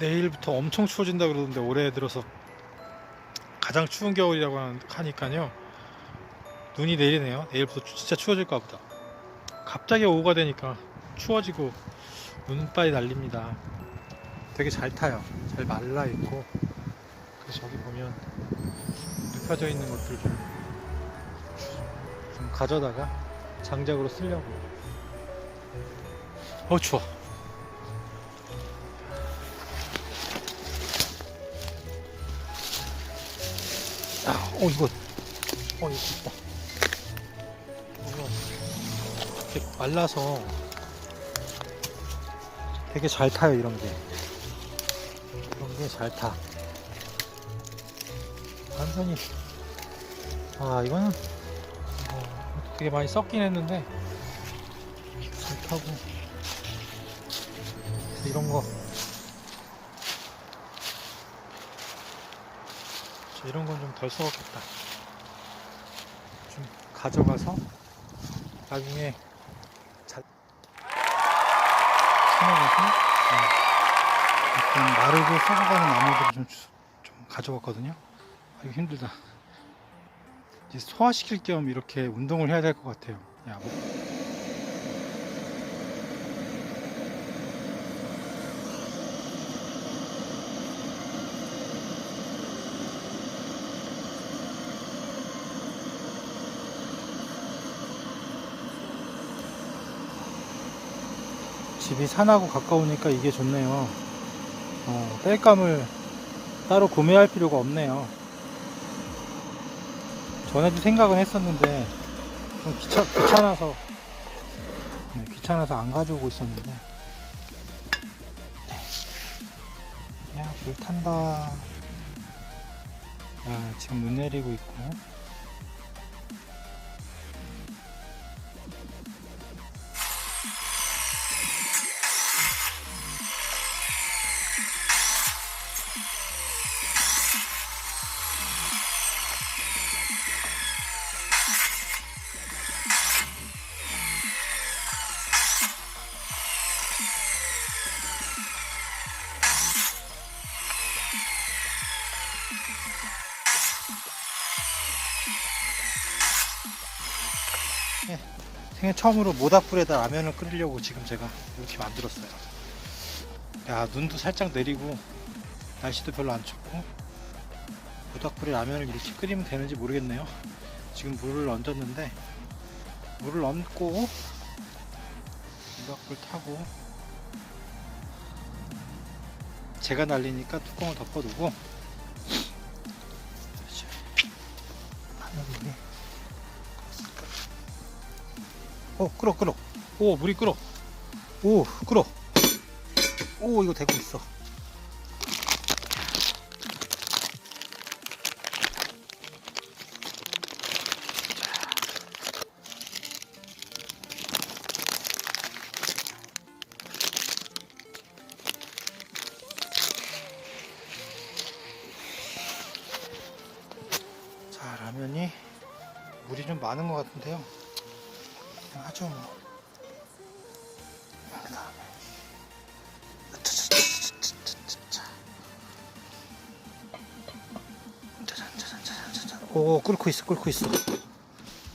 내일부터 엄청 추워진다 그러던데 올해 들어서 가장 추운 겨울이라고 하니까요. 눈이 내리네요. 내일부터 진짜 추워질까 보다. 갑자기 오후가 되니까 추워지고 눈발이 날립니다. 되게 잘 타요. 잘 말라 있고. 그래서 저기 보면 눕혀져 있는 것들 좀 가져다가 장작으로 쓰려고. 추워. 이거 이렇게 말라서 되게 잘 타요. 이런 게 잘 타. 완전히 이거는 되게 많이 썩긴 했는데 잘 타고. 이런 거 이런 건 좀 덜 썩었겠다. 좀 가져가서 나중에 잘 심어가서 약간 마르고 썩어가는 나무들을 좀 가져갔거든요. 이거 힘들다. 이제 소화시킬 겸 이렇게 운동을 해야 될 것 같아요. 집이 산하고 가까우니까 이게 좋네요. 땔감을 따로 구매할 필요가 없네요. 전에도 생각은 했었는데 좀 귀찮아서 안 가져오고 있었는데. 야, 물 탄다. 지금 눈 내리고 있고. 생애 처음으로 모닥불에다 라면을 끓이려고 지금 제가 이렇게 만들었어요. 눈도 살짝 내리고 날씨도 별로 안 춥고 모닥불에 라면을 이렇게 끓이면 되는지 모르겠네요. 지금 물을 얹었는데 물을 얹고 모닥불 타고 제가 날리니까 뚜껑을 덮어두고 하늘이 끓어. 물이 끓어. 끓어. 이거 되고 있어. 자, 라면이 물이 좀 많은 것 같은데요. 아주 끓고 있어.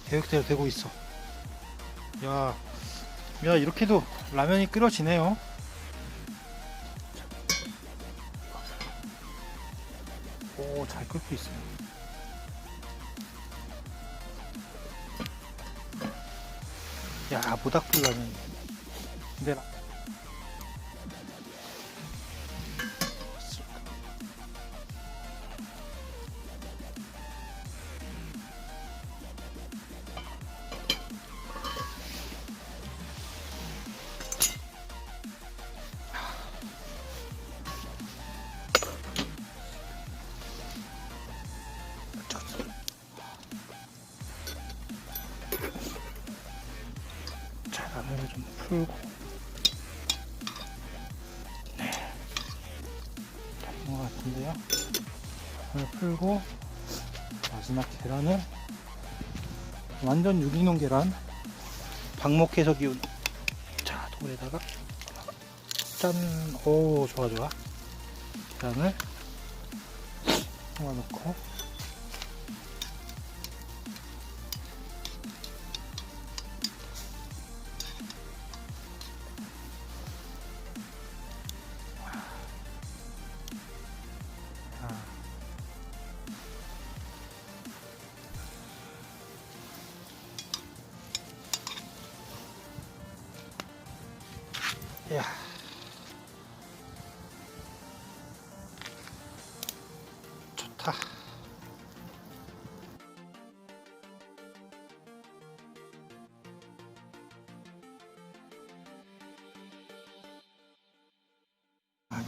계획대로 되고 있어. 야, 이렇게도 라면이 끓여지네요. 잘 끓고 있어요. 모닥불 라면. 근데 라면을 좀 풀고 된 것 같은데요. 라면을 풀고 마지막 계란을 완전 유기농 계란 방목해서 기운 돌에다가 짠. 좋아. 계란을 놓고 야. 좋다.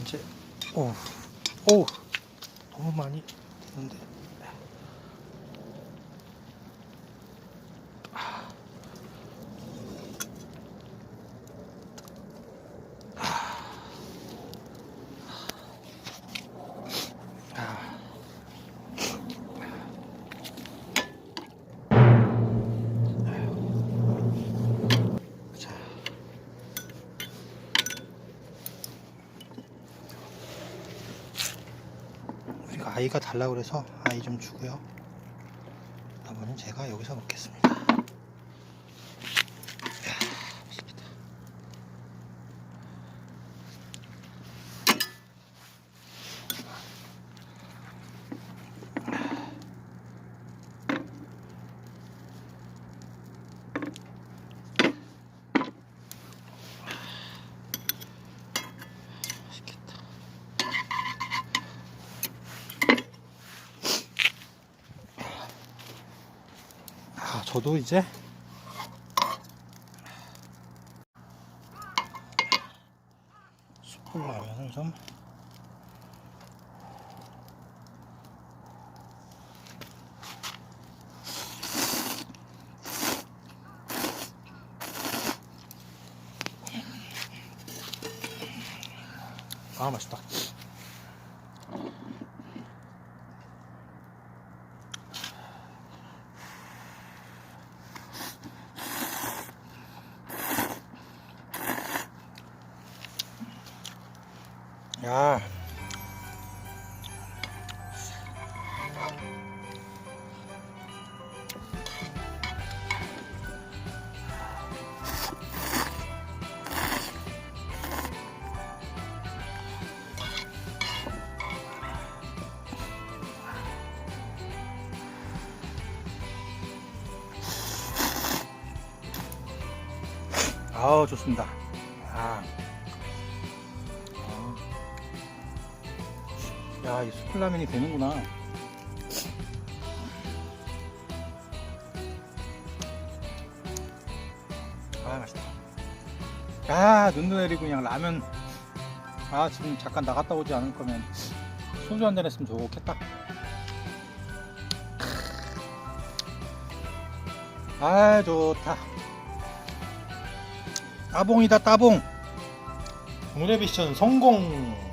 이제 오 너무 많이 되는데. 아이가 달라고 그래서 아이 좀 주고요. 나머지는 제가 여기서 먹겠습니다. 맛있겠다. 저도 이제 숯불라면을 좀 맛있다. 야, 아우 좋습니다. 야, 이 숯불라면이 되는구나. 맛있다. 야, 눈도 내리고 그냥 라면. 지금 잠깐 나갔다 오지 않을 거면 소주 한잔 했으면 좋겠다. 좋다. 따봉이다, 따봉. 오늘의 미션 성공.